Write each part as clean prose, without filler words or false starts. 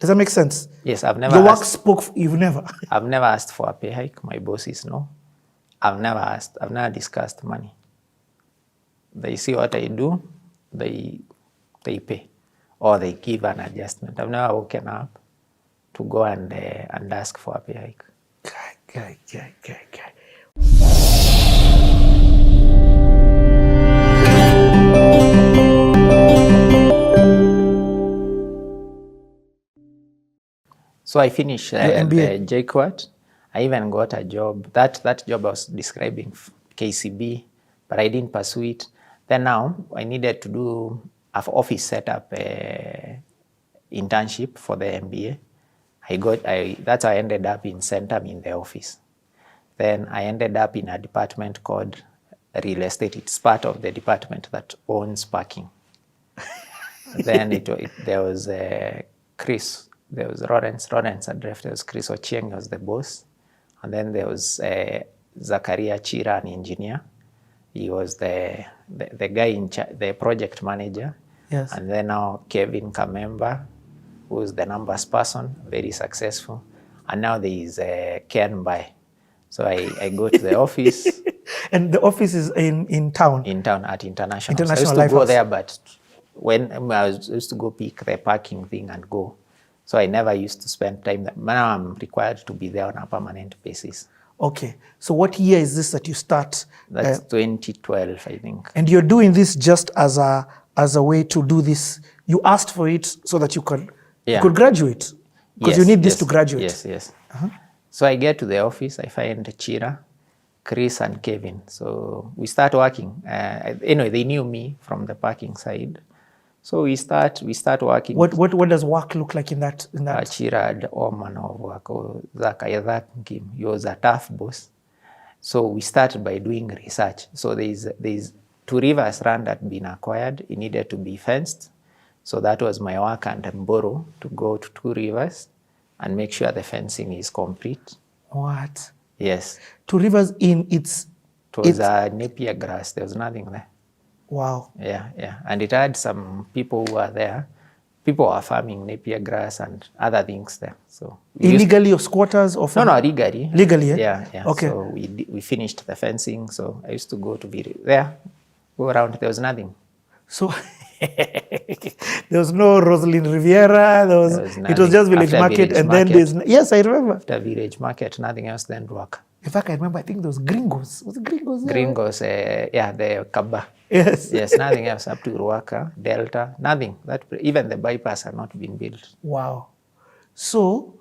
Does that make sense? Yes, I've never Your work spoke, you've never. I've never asked for a pay hike. My bosses know. I've never discussed money. They see what I do, they pay, or they give an adjustment. I've never woken up to go and ask for a pay hike. Okay. So I finished the JQuat. I even got a job. That job I was describing, KCB, but I didn't pursue it. Then now I needed to do an office setup internship for the MBA. That's how I ended up in Centum in the office. Then I ended up in a department called real estate. It's part of the department that owns parking. Then there was Chris. There was Lawrence had left. There was Chris Ochieng was the boss. And then there was Zakaria Chira, an engineer. He was the guy in charge, the project manager. Yes. And then now Kevin Kamemba, who's the numbers person, very successful. And now there is Ken Mbae. So I go to the office. And the office is in town? In town at International. International so I used to go House. there, but when I used to go pick the parking thing and go. So I never used to spend time there. Now I'm required to be there on a permanent basis. Okay. So what year is this that you start? That's 2012, I think. And you're doing this just as a way to do this. You asked for it so that you could graduate. Because you need this to graduate. Yes. So I get to the office, I find Chira, Chris and Kevin. So we start working. Anyway, they knew me from the parking side. So we start working. What does work look like in that? Chira had all manner of work. He was a tough boss. So we started by doing research. So there's 2 rivers land that had been acquired. It needed to be fenced. So that was my work and Mboro to go to 2 rivers and make sure the fencing is complete. What? Yes. 2 rivers in its... It was a napier grass. There was nothing there. Wow. Yeah. And it had some people who were there. People were farming napier grass and other things there. So illegally or squatters or no, legally. Legally, yeah. Okay. So we finished the fencing. So I used to go to be there, go around. There was nothing. So there was no Roslyn Riviera. It was just village market, and then there's yes, I remember. After village market, nothing else then work. In fact, I remember. I think those Gringos. Was it Gringos? Gringos, the Kaba. Yes. Yes, nothing else up to Ruaka, Delta, nothing. Even the bypass had not been built. Wow. So,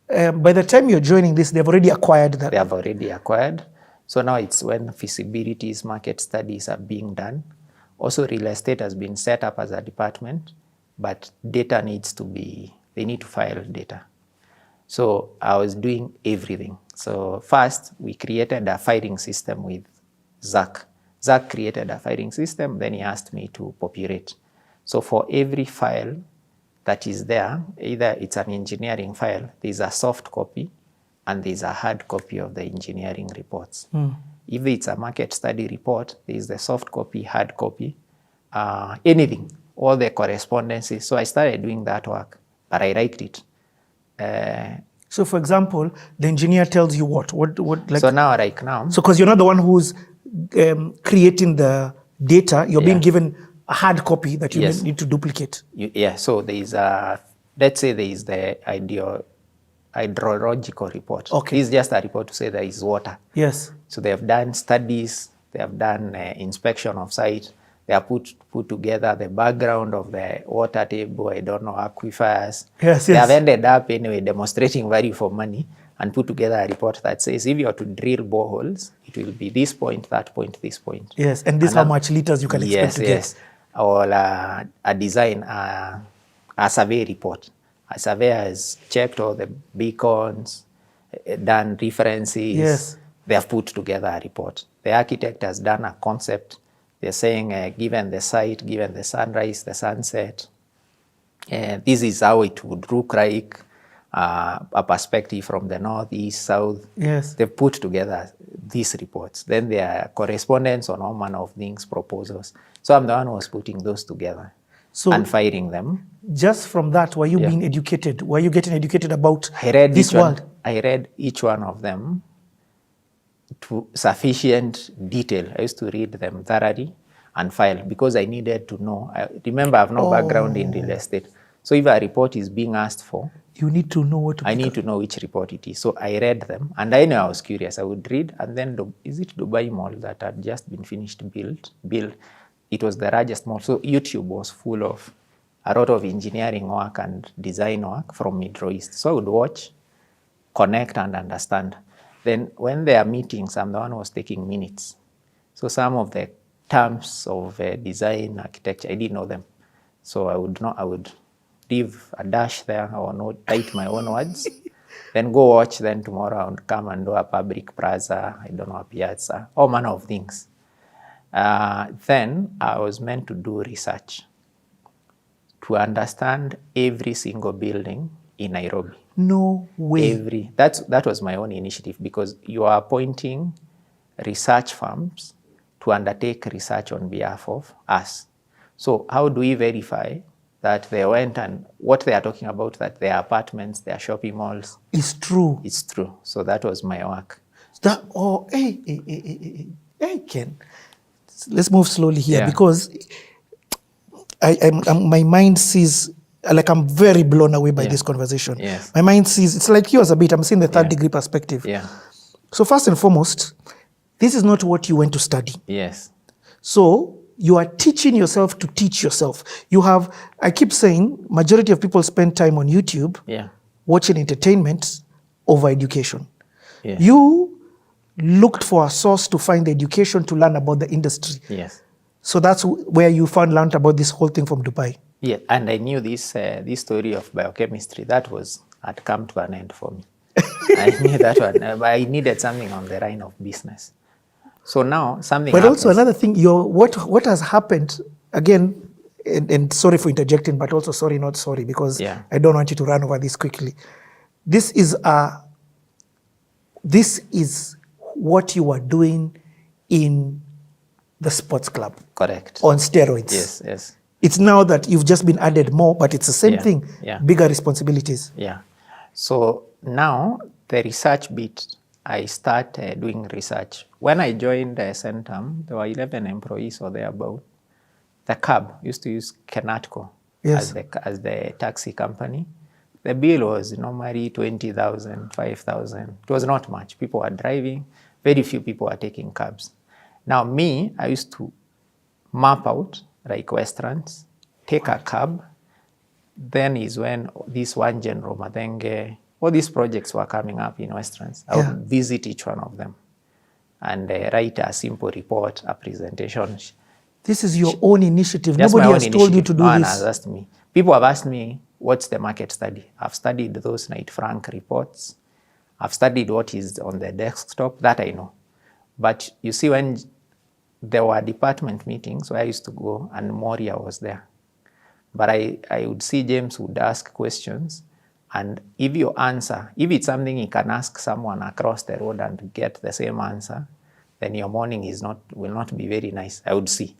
by the time you're joining this, they've already acquired that. They have already acquired. So now it's when feasibilities, market studies are being done. Also, real estate has been set up as a department, but data needs to be, they need to file data. So I was doing everything. So first, we created a filing system with Zach. Zach created a filing system, then he asked me to populate. So for every file that is there, either it's an engineering file, there's a soft copy, and there's a hard copy of the engineering reports. If it's a market study report, there's the soft copy, hard copy, anything, all the correspondences. So I started doing that work, but I liked it. So for example, the engineer tells you what like, so now, like now. So because you're not the one who's creating the data, you're being given a hard copy that you need to duplicate. So there is let's say there is the hydrological report. Okay. This is just a report to say there is water. Yes. So they have done studies, they have done inspection of site, they have put together the background of the water table, I don't know, aquifers. Yes, they have ended up anyway demonstrating value for money and put together a report that says if you are to drill boreholes, it will be this point, that point, this point. Yes, and this how much liters you can expect to get. Or a design, a survey report. A surveyor has checked all the beacons, done references. Yes. They have put together a report. The architect has done a concept. They're saying, given the site, given the sunrise, the sunset, this is how it would look like, a perspective from the north, east, south. Yes. They've put together these reports. Then there are correspondence on all manner of things, proposals. So I'm the one who was putting those together. and firing them. Just from that, were you being educated? Were you getting educated about this world? I read each one of them to sufficient detail. I used to read them thoroughly and file because I needed to know. Remember, I have no background in real estate. So if a report is being asked for, you need to know what to I need to know which report it is. So I read them, and I know I was curious. I would read, and then is it Dubai Mall that had just been finished built? It was the largest mall. So YouTube was full of a lot of engineering work and design work from Middle East. So I would watch, connect, and understand. Then when there are meetings, I'm the one who was taking minutes. So some of the terms of design, architecture, I didn't know them. So I would leave a dash there or not, write my own words, then go watch, then tomorrow I would come and do a public plaza, I don't know, a piazza, all manner of things. Then I was meant to do research to understand every single building in Nairobi. No way. That was my own initiative, because you are appointing research firms to undertake research on behalf of us. So how do we verify that they went and what they are talking about, that their apartments, their shopping malls, it's true? It's true. So that was my work. Hey, Ken. Let's move slowly here because my mind sees, like, I'm very blown away by this conversation. Yes. My mind sees, it's like yours a bit, I'm seeing the third degree perspective. Yeah. So first and foremost, this is not what you went to study. Yes. So you are teaching yourself to teach yourself. You have, I keep saying, majority of people spend time on YouTube watching entertainment over education. Yeah. You looked for a source to find the education to learn about the industry. Yes. So that's where you learned about this whole thing from Dubai. Yeah, and I knew this story of biochemistry, that had come to an end for me. I knew that one, but I needed something on the line of business. So now something But happens. Also another thing, what has happened, again, and sorry for interjecting, but also sorry, not sorry, because I don't want you to run over this quickly. This is what you are doing in the sports club. Correct. On steroids. Yes, yes. It's now that you've just been added more, but it's the same thing, bigger responsibilities. Yeah. So now the research bit, I started doing research. When I joined Centum, there were 11 employees or thereabout. The cab used to use Kenyatta as the taxi company. The bill was normally 20,000, 5,000. It was not much. People were driving. Very few people were taking cabs. Now me, I used to map out like restaurants, take a cab. Then is when this one General Madenge, all these projects were coming up in restaurants. I would visit each one of them and write a simple report, a presentation. This is your own initiative. Nobody has told you to do this. Has asked me. People have asked me, what's the market study? I've studied those Knight Frank reports. I've studied what is on the desktop, that I know. But you see, when there were department meetings where I used to go and Moria was there. But I would see James would ask questions, and if you answer, if it's something you can ask someone across the road and get the same answer, then your morning will not be very nice, I would see.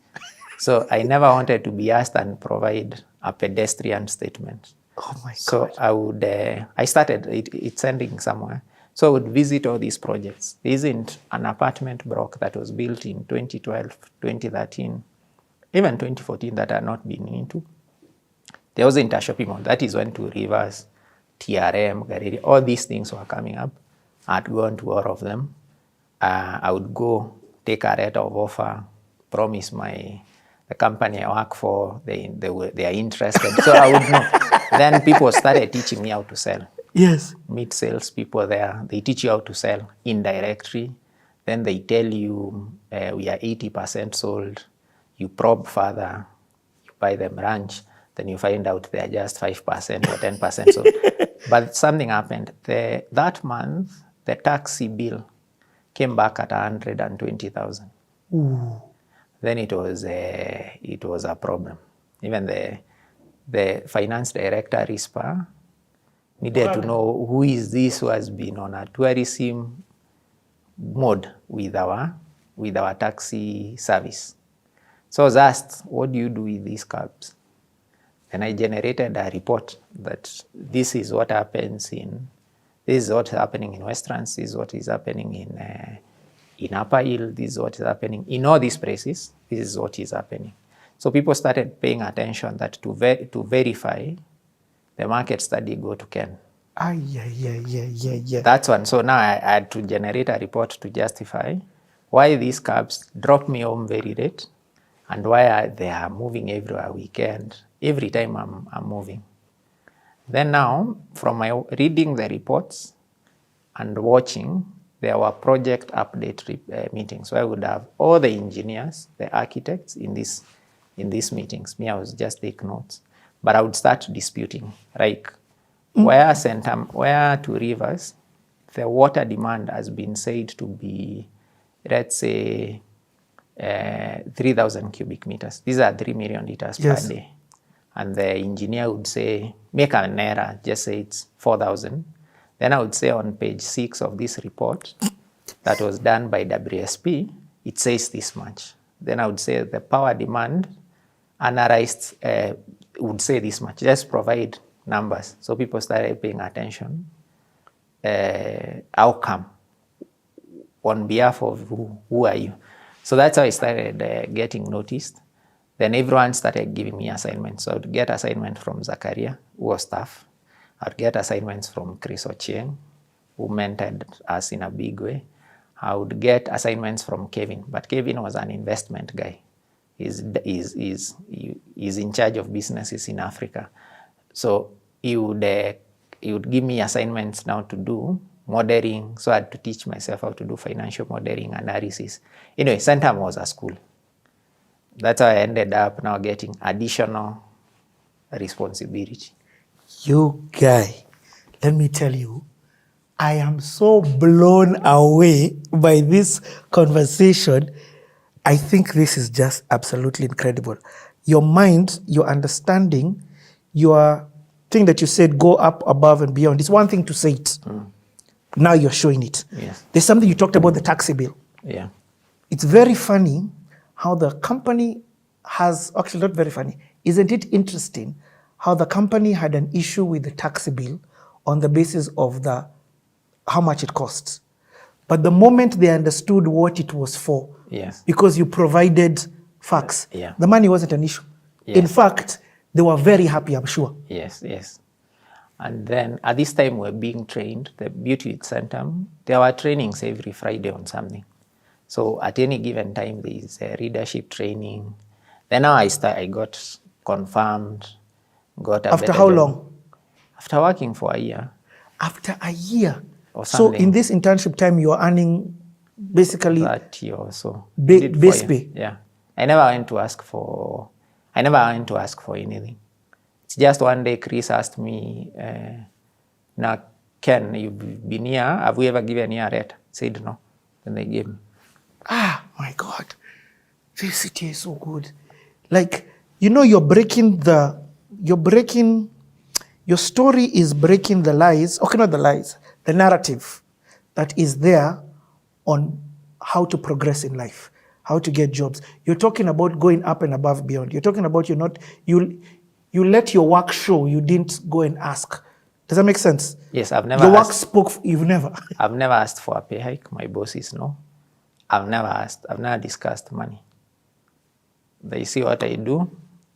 So I never wanted to be asked and provide a pedestrian statement. Oh my God. So I started, it's ending somewhere. So I would visit all these projects. There isn't an apartment block that was built in 2012, 2013, even 2014 that I've not been into. There wasn't a shopping mall. That is when to Rivers, TRM, Gariri, all these things were coming up. I'd gone to all of them. I would go take a letter of offer, promise the company I work for, they are interested. So I would know. Then people started teaching me how to sell. Yes. Meet sales people there. They teach you how to sell indirectly. Then they tell you, we are 80% sold. You probe further. You buy them lunch. Then you find out they are just 5% or 10% sold. But something happened. That month, the taxi bill came back at 120,000. Ooh. Then it was a problem. Even the finance director, RISPA, needed to know who is this who has been on a tourism mode with our taxi service. So I was asked, what do you do with these cabs? Then I generated a report that this is what happens this is what's happening in Westlands, this is what is happening in Upper Hill, this is what is happening in all these places, this is what is happening. So people started paying attention that to verify the market study, go to Ken. Yeah. That's one. So now I had to generate a report to justify why these cabs drop me home very late and why they are moving every weekend, every time I'm moving. Then now, from my reading the reports and watching, there were project update meetings. So I would have all the engineers, the architects in these meetings. Me, I was just take notes. But I would start disputing, like where Two Rivers, the water demand has been said to be, let's say, 3,000 cubic meters. These are 3 million liters per day. And the engineer would say, make an error, just say it's 4,000. Then I would say on page 6 of this report that was done by WSP, it says this much. Then I would say the power demand analyzed would say this much. Just provide numbers. So people started paying attention. How come? On behalf of who are you? So that's how I started getting noticed. Then everyone started giving me assignments. So I would get assignment from Zakaria, who was staff. I would get assignments from Chris Ochieng, who mentored us in a big way. I would get assignments from Kevin, but Kevin was an investment guy. He's in charge of businesses in Africa. So he would give me assignments now to do modeling. So I had to teach myself how to do financial modeling analysis. Anyway, Centum was a school. That's how I ended up now getting additional responsibility. You guy, let me tell you, I am so blown away by this conversation. I think this is just absolutely incredible. Your mind, your understanding, your thing that you said, go up, above and beyond. It's one thing to say it. Now you're showing it. Yes. There's something you talked about, the taxi bill. Yeah. It's very funny how the company has, actually not very funny, isn't it interesting how the company had an issue with the taxi bill on the basis of how much it costs. But the moment they understood what it was for, yes, because you provided facts, yeah, the money wasn't an issue. Yes. In fact, they were very happy, I'm sure. Yes. And then at this time we're being trained, the beauty at Centum, there were trainings every Friday on something. So at any given time, there is a leadership training. Then now I got confirmed, got a After how job. long? After working for a year. After a year? Or so in this internship time, you are earning basically... that year or so. Base pay? Yeah. I never went to ask for anything. It's just one day Chris asked me, now, Ken, you've been here, have we ever given you a rate? I said no. Then they gave me. Ah, my God. This city is so good. Like, you know, your story is breaking the lies, okay, not the lies, the narrative that is there on how to progress in life, how to get jobs. You're talking about going up and above beyond. You're talking about you let your work show, you didn't go and ask. Does that make sense? Yes, I've never Your work spoke, you've never. I've never asked for a pay hike. My bosses know. I've never discussed money. They see what I do,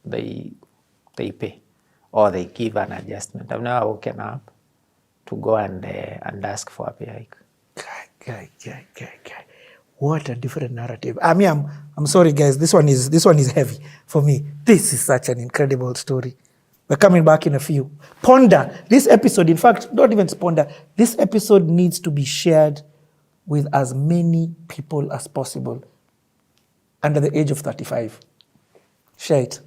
they pay, or they give an adjustment. I've never woken up to go and ask for a pay hike. Guy. What a different narrative. I mean, I'm sorry, guys. This one is heavy for me. This is such an incredible story. We're coming back in a few. Ponder this episode. In fact, not even ponder. This episode needs to be shared with as many people as possible under the age of 35. Share it.